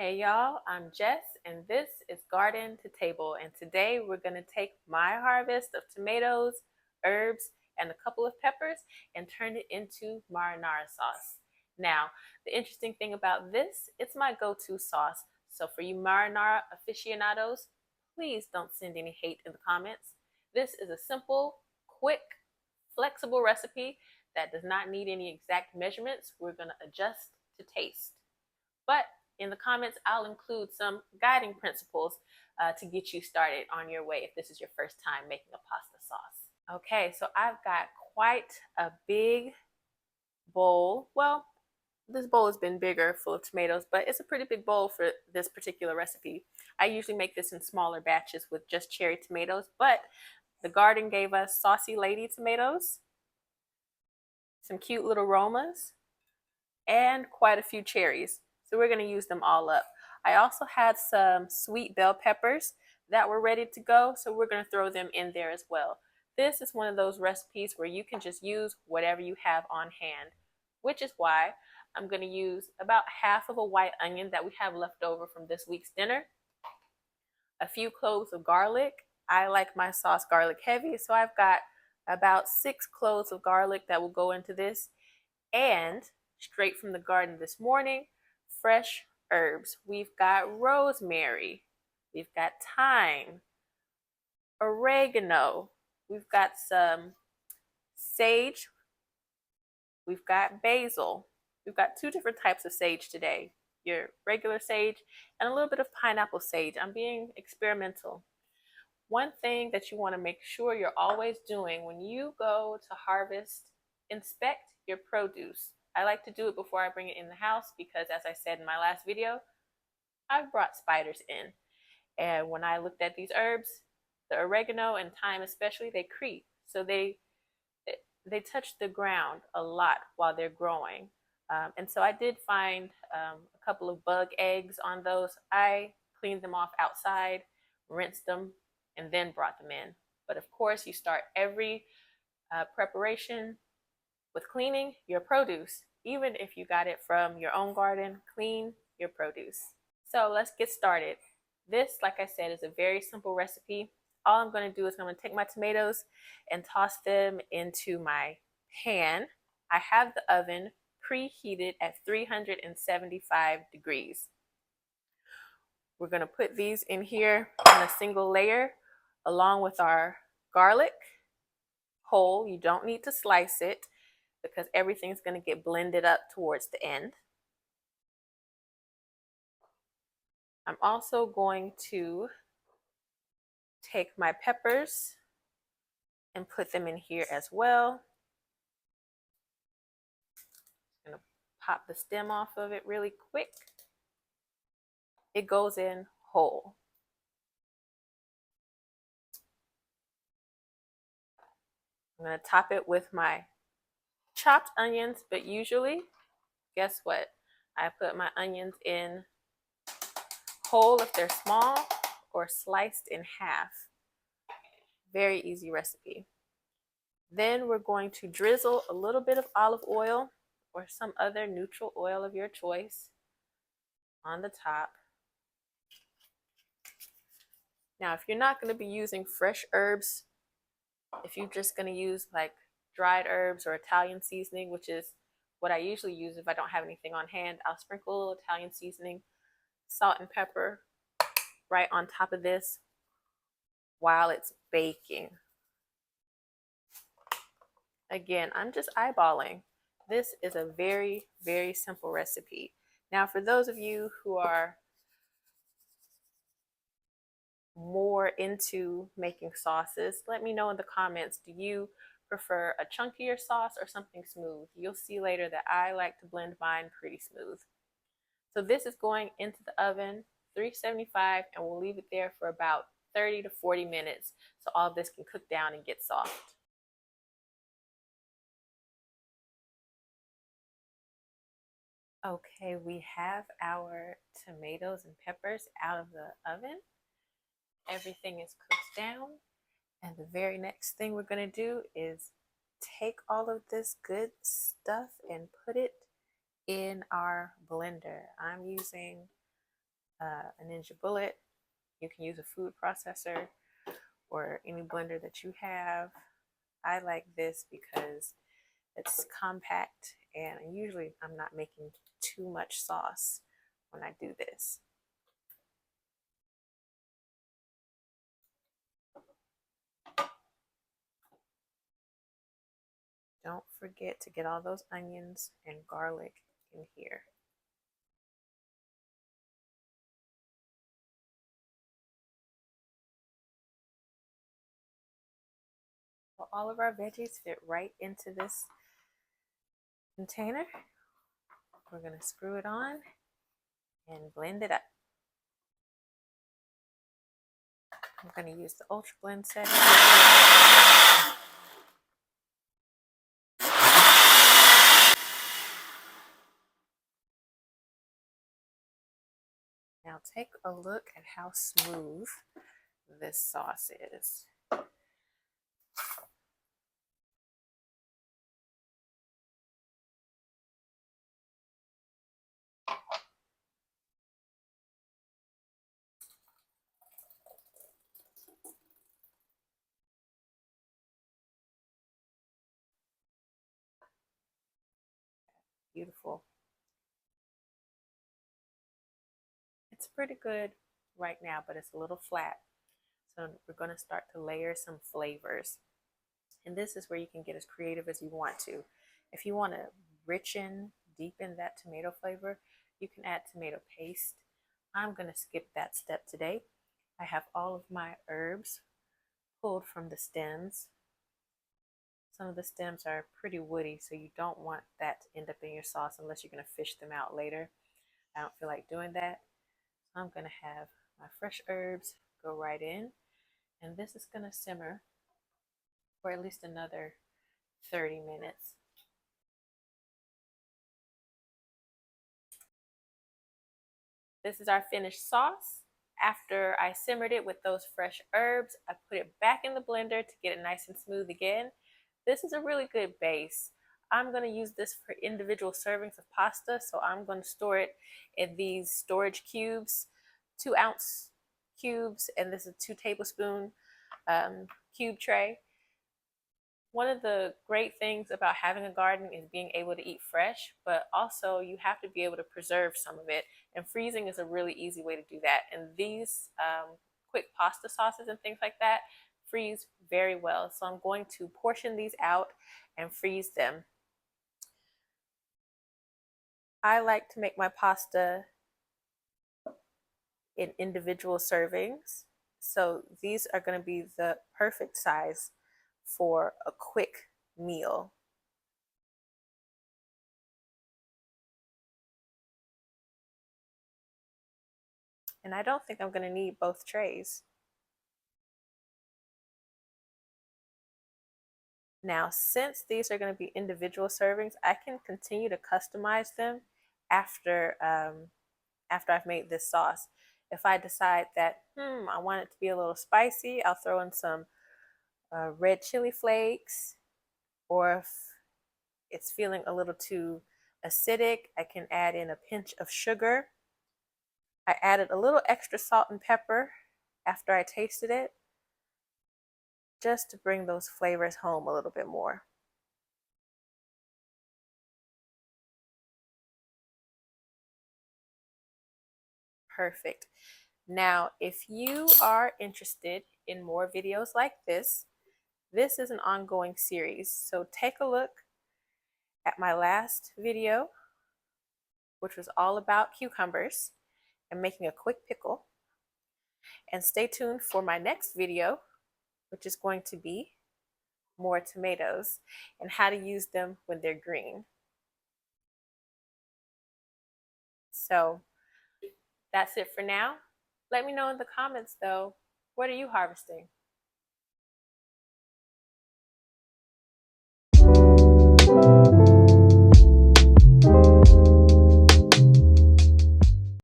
Hey y'all, I'm Jess and this is Garden to Table, and today we're going to take my harvest of tomatoes, herbs, and a couple of peppers and turn it into marinara sauce. Now, the interesting thing about this, it's my go-to sauce. So for you marinara aficionados, please don't send any hate in the comments. This is a simple, quick, flexible recipe that does not need any exact measurements. We're going to adjust to taste. But in the comments, I'll include some guiding principles to get you started on your way if this is your first time making a pasta sauce. Okay, so I've got quite a big bowl. Well, this bowl has been bigger full of tomatoes, but it's a pretty big bowl for this particular recipe. I usually make this in smaller batches with just cherry tomatoes, but the garden gave us saucy lady tomatoes, some cute little Romas, and quite a few cherries. So we're going to use them all up. I also had some sweet bell peppers that were ready to go, so we're going to throw them in there as well. This is one of those recipes where you can just use whatever you have on hand, which is why I'm going to use about half of a white onion that we have left over from this week's dinner, a few cloves of garlic. I like my sauce garlic heavy, so I've got about 6 cloves of garlic that will go into this, and straight from the garden this morning, fresh herbs. We've got rosemary, we've got thyme, oregano, we've got some sage, we've got basil. We've got 2 different types of sage today, your regular sage and a little bit of pineapple sage. I'm being experimental. One thing that you want to make sure you're always doing when you go to harvest, inspect your produce. I like to do it before I bring it in the house because, as I said in my last video, I've brought spiders in. And when I looked at these herbs, the oregano and thyme especially, they creep. So they touch the ground a lot while they're growing. And so I did find a couple of bug eggs on those. I cleaned them off outside, rinsed them, and then brought them in. But of course, you start every preparation with cleaning your produce. Even if you got it from your own garden, clean your produce. So let's get started. This, like I said, is a very simple recipe. All I'm going to do is I'm going to take my tomatoes and toss them into my pan. I have the oven preheated at 375 degrees. We're going to put these in here in a single layer along with our garlic whole. You don't need to slice it because everything's going to get blended up towards the end. I'm also going to take my peppers and put them in here as well. I'm going to pop the stem off of it really quick. It goes in whole. I'm going to top it with my chopped onions, but usually, guess what? I put my onions in whole if they're small or sliced in half. Very easy recipe. Then we're going to drizzle a little bit of olive oil or some other neutral oil of your choice on the top. Now, if you're not going to be using fresh herbs, if you're just going to use like dried herbs or Italian seasoning, which is what I usually use if I don't have anything on hand, I'll sprinkle a little Italian seasoning, salt and pepper right on top of this while it's baking. Again, I'm just eyeballing. This is a very, very simple recipe. Now, for those of you who are more into making sauces, let me know in the comments, do you prefer a chunkier sauce or something smooth? You'll see later that I like to blend mine pretty smooth. So this is going into the oven, 375, and we'll leave it there for about 30 to 40 minutes so all of this can cook down and get soft. Okay, we have our tomatoes and peppers out of the oven. Everything is cooked down. And the very next thing we're going to do is take all of this good stuff and put it in our blender. I'm using a Ninja Bullet. You can use a food processor or any blender that you have. I like this because it's compact, and usually I'm not making too much sauce when I do this. Don't forget to get all those onions and garlic in here. So all of our veggies fit right into this container. We're going to screw it on and blend it up. I'm going to use the Ultra Blend setting. Now take a look at how smooth this sauce is. Beautiful. It's pretty good right now, but it's a little flat. So we're going to start to layer some flavors. And this is where you can get as creative as you want to. If you want to deepen that tomato flavor, you can add tomato paste. I'm going to skip that step today. I have all of my herbs pulled from the stems. Some of the stems are pretty woody, so you don't want that to end up in your sauce unless you're going to fish them out later. I don't feel like doing that. So I'm going to have my fresh herbs go right in, and this is going to simmer for at least another 30 minutes. This is our finished sauce. After I simmered it with those fresh herbs, I put it back in the blender to get it nice and smooth again. This is a really good base. I'm going to use this for individual servings of pasta, so I'm going to store it in these storage cubes, 2-ounce cubes, and this is a 2-tablespoon cube tray. One of the great things about having a garden is being able to eat fresh, but also you have to be able to preserve some of it. And freezing is a really easy way to do that. And these quick pasta sauces and things like that freeze very well. So I'm going to portion these out and freeze them. I like to make my pasta in individual servings. So these are going to be the perfect size for a quick meal. And I don't think I'm going to need both trays. Now, since these are going to be individual servings, I can continue to customize them after after I've made this sauce. If I decide that I want it to be a little spicy, I'll throw in some red chili flakes, or if it's feeling a little too acidic, I can add in a pinch of sugar. I added a little extra salt and pepper after I tasted it, just to bring those flavors home a little bit more. Perfect. Now, if you are interested in more videos like this is an ongoing series. So take a look at my last video, which was all about cucumbers and making a quick pickle. And stay tuned for my next video, which is going to be more tomatoes and how to use them when they're green. So that's it for now. Let me know in the comments though, what are you harvesting?